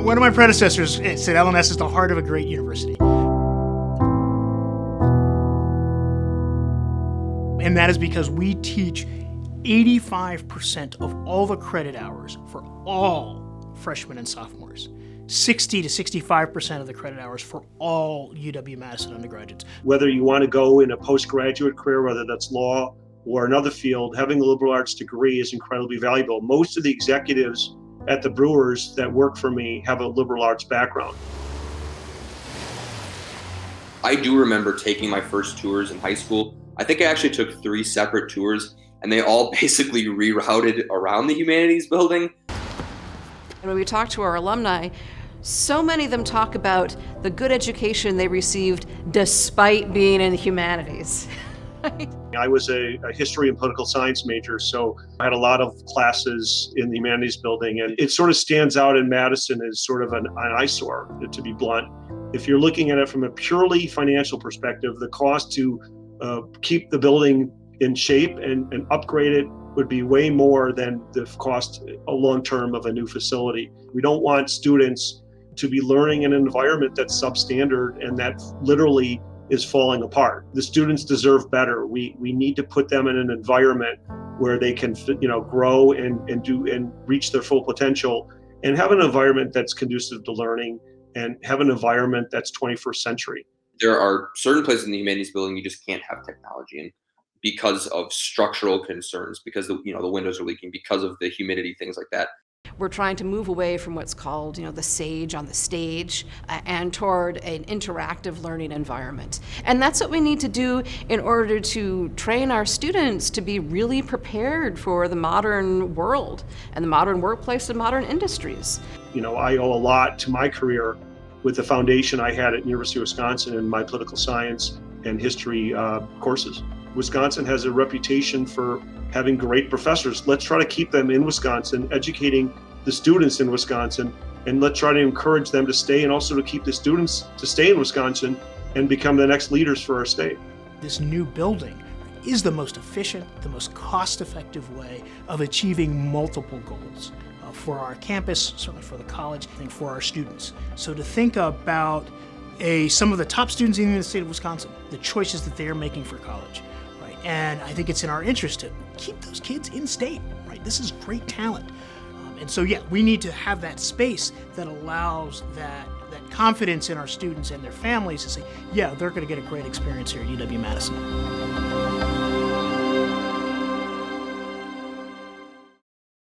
One of my predecessors said L&S is the heart of a great university. And that is because we teach 85% of all the credit hours for all freshmen and sophomores. 60 to 65% of the credit hours for all UW-Madison undergraduates. Whether you want to go in a postgraduate career, whether that's law or another field, having a liberal arts degree is incredibly valuable. Most of the executives at the Brewers that work for me have a liberal arts background. I do remember taking my first tours in high school. I think I actually took 3 separate tours, and they all basically rerouted around the Humanities Building. And when we talk to our alumni, so many of them talk about the good education they received despite being in the humanities. I was a history and political science major, so I had a lot of classes in the Humanities Building, and it sort of stands out in Madison as sort of an eyesore, to be blunt. If you're looking at it from a purely financial perspective, the cost to keep the building in shape and upgrade it would be way more than the cost long-term of a new facility. We don't want students to be learning in an environment that's substandard and that literally is falling apart. The students deserve better. We need to put them in an environment where they can, grow and reach their full potential, and have an environment that's conducive to learning and have an environment that's 21st century. There are certain places in the Humanities Building you just can't have technology in because of structural concerns, because the windows are leaking, because of the humidity, things like that. We're trying to move away from what's called, the sage on the stage and toward an interactive learning environment. And that's what we need to do in order to train our students to be really prepared for the modern world and the modern workplace and modern industries. I owe a lot to my career with the foundation I had at University of Wisconsin in my political science and history courses. Wisconsin has a reputation for having great professors. Let's try to keep them in Wisconsin, educating the students in Wisconsin, and let's try to encourage them to stay and also to keep the students to stay in Wisconsin and become the next leaders for our state. This new building is the most efficient, the most cost-effective way of achieving multiple goals for our campus, certainly for the college, and for our students. So to think about some of the top students in the state of Wisconsin, the choices that they are making for college, right? And I think it's in our interest to keep those kids in state, right? This is great talent. And so, we need to have that space that allows that confidence in our students and their families to say, they're going to get a great experience here at UW-Madison.